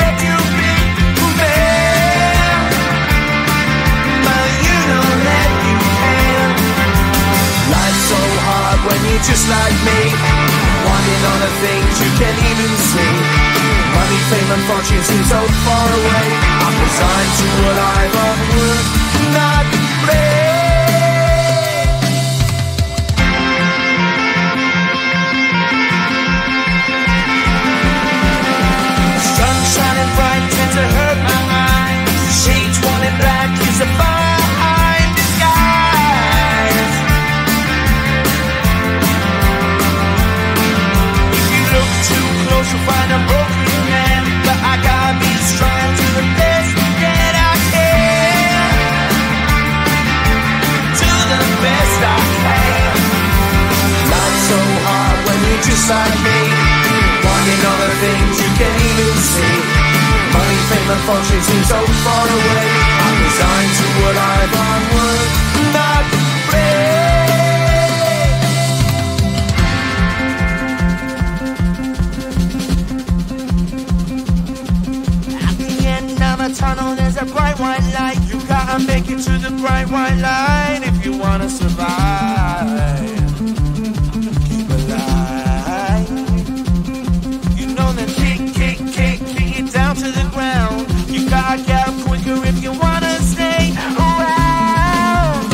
let you be man, but you don't let you can. Life's so hard when you're just like me, wanting all the things you can't even see. Money, fame and fortune seem so far away. I'm resigned to what I've unworked, not play. Sun shining bright tends to hurt my mind. Shades worn in black is a fine disguise. If you look too close you'll find a broken man, but I gotta be strong to the best that I can. To the best I can. Life's so hard when you're just like me, wanting all the things you can't even see. Money, fame and fortune seem so far away. I'm resigned to what I've unworked, not play. At the end of a tunnel there's a bright white light. You gotta make it to the bright white light if you wanna survive. Keep alive. You know that kick it down to the ground. You gotta get up quicker if you wanna stay around.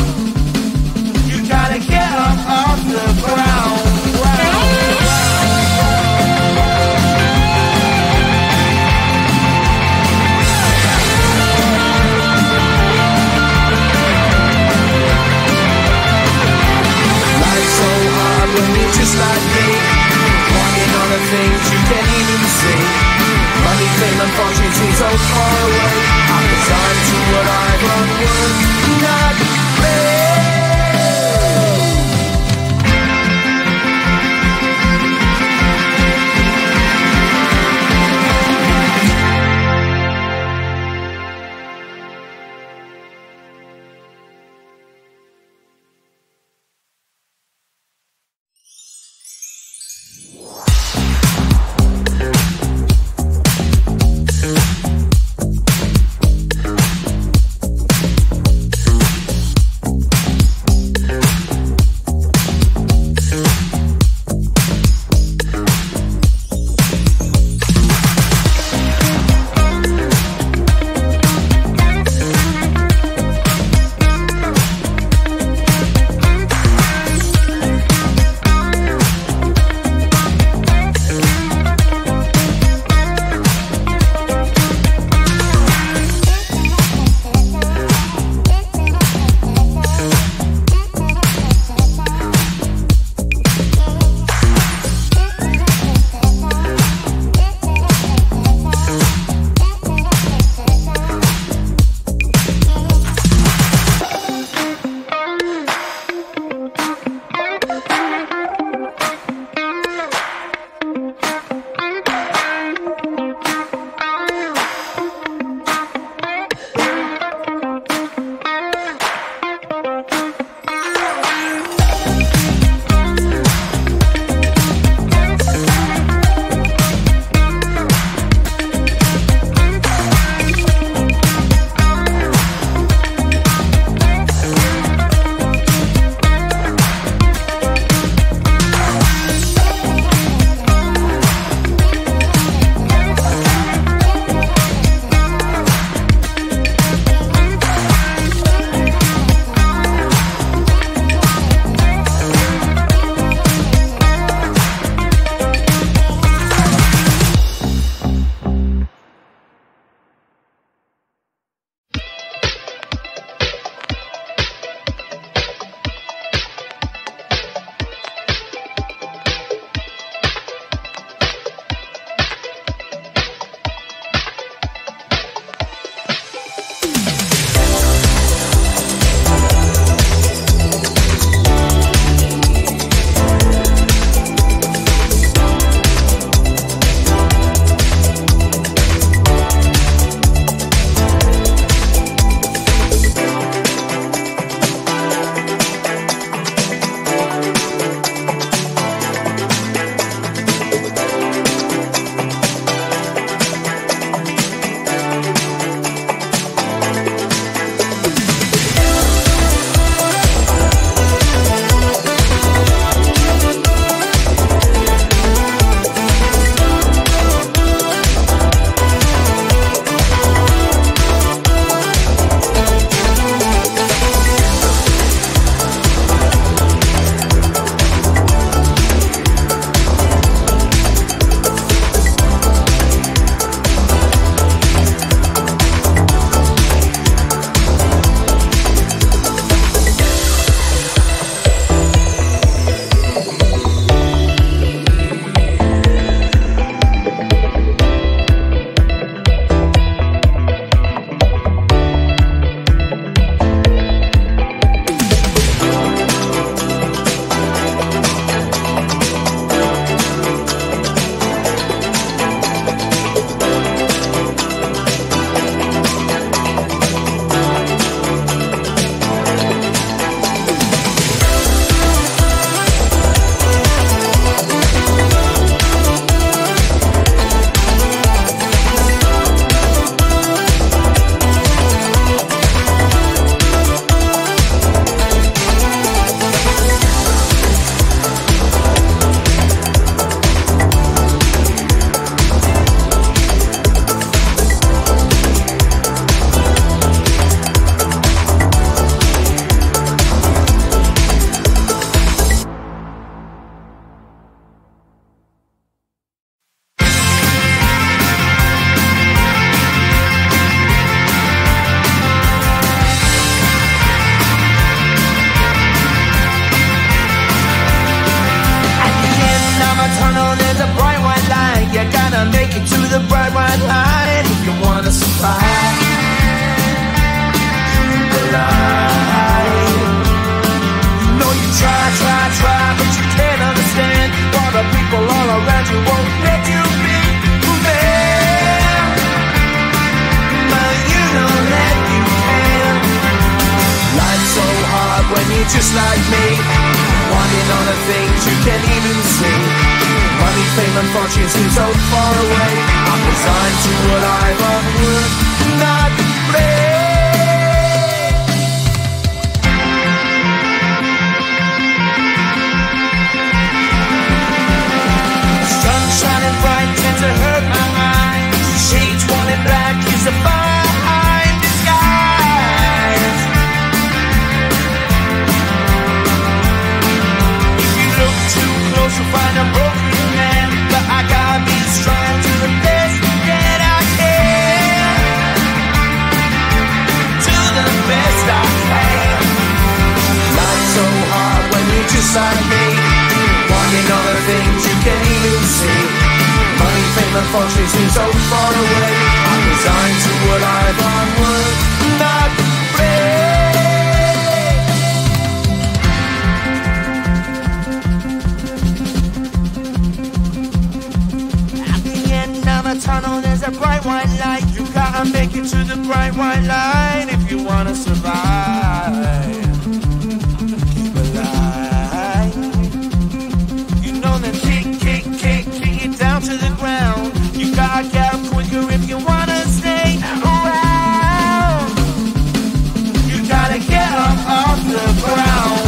You gotta get up off the ground. Life's so hard when you're just like me, wanting all the things you can't even see. Money, fame and fortune seem so far away. I'm resigned to what I've unworked, not play. just like me, wanting all the things you can't even see. Money, fame and fortune seem so far away. I'm resigned to what I've unworked, not play. Sun shining bright tends to hurt my mind. Shades worn in black is a fine disguise. If you look too close you'll find a broken man, but I gotta be strong to the best that I can. To the best I can. Life's so hard when you're just like me, wanting all the things you can't even see. Money, fame and fortune seem so far away. I'm resigned to what I've unworked, not play. At the end of a tunnel there's a bright white light. You gotta make it to the bright white light if you wanna survive. Keep alive. You know that kick it down to the ground. You gotta get up quicker if you wanna stay around. You gotta get up off the ground.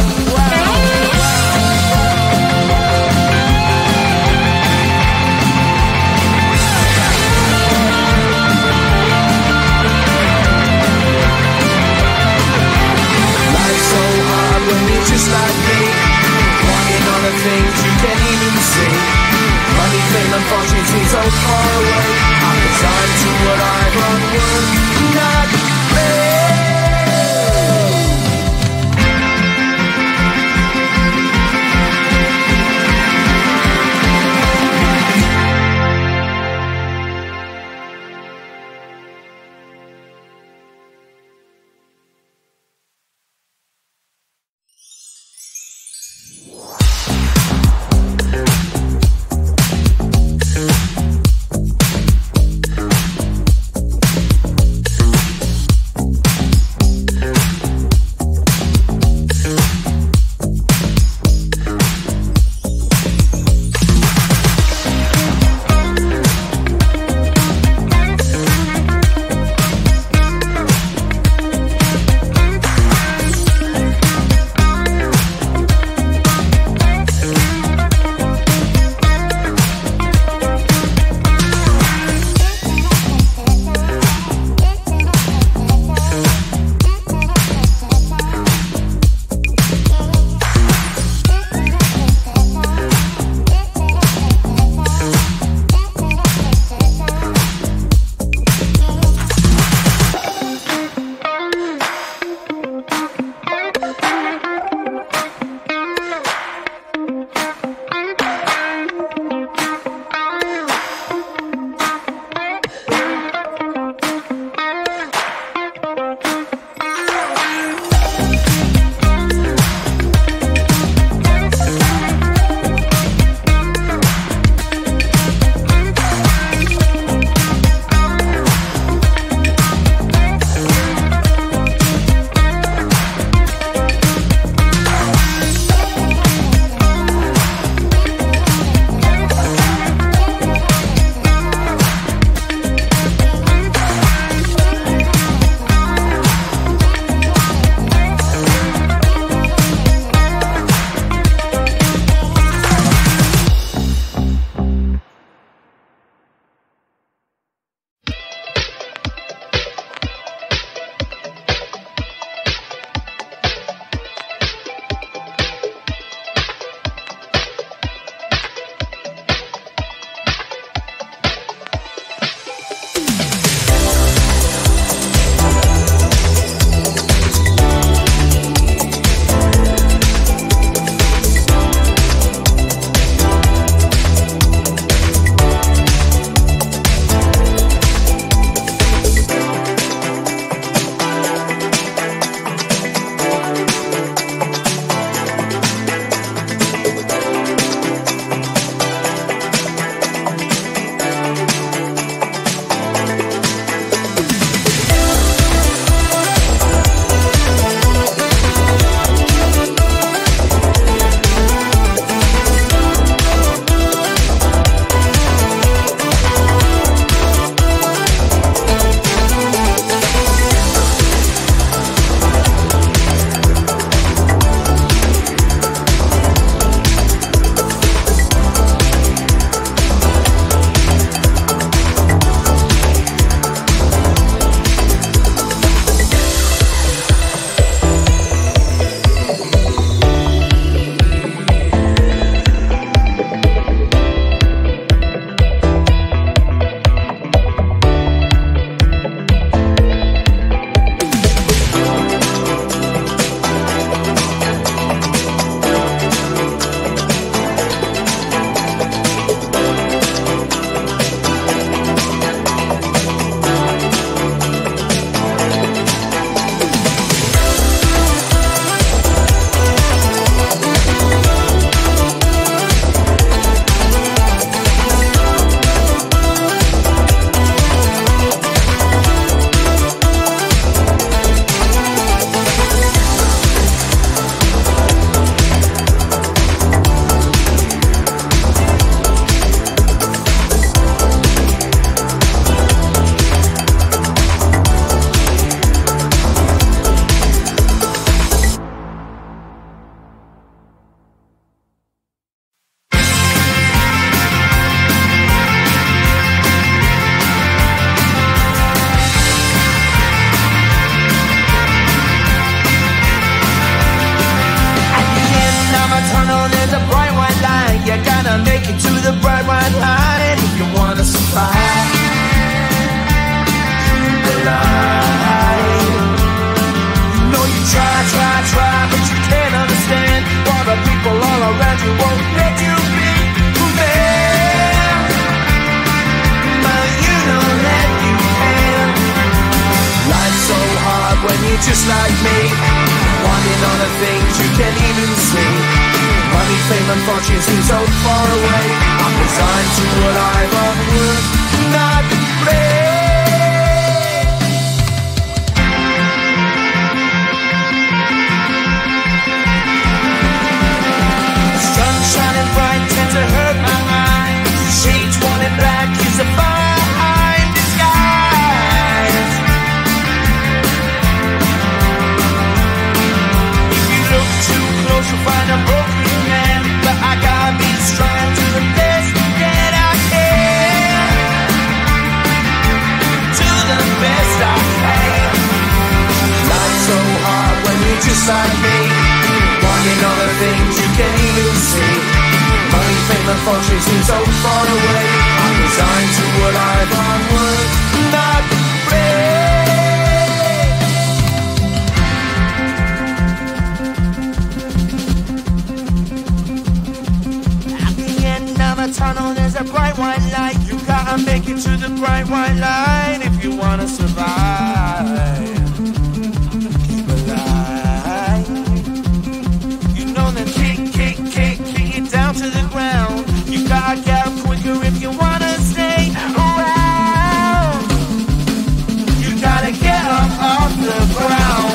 just like me, wanting all the things you can't even see. Money, fame and fortune seem so far away. I'm resigned to what I've unworked, not play. Sun shining bright tends to hurt my mind. Shades worn in black is a fine disguise. If you look too close you'll find a broken man, but I gotta be strong to the best that I can. To the best I can. Life's so hard when you're just like me, wanting all the things you can't even see. Money, fame and fortune seem so far away. I'm resigned to what I've unworked, not afraid. At the end of a tunnel there's a bright white light. You gotta make it to the bright white light if you wanna survive. Keep alive. You know that kick it down to the ground. You gotta get up quicker if you wanna stay around. You gotta get up off the ground.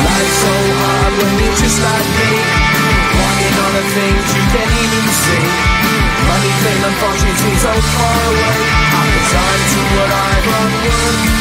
Life's so hard when you're just like me, wanting all the things you can't even see. Money, fame and fortune seem so far away. I'm resigned to what I've unworked.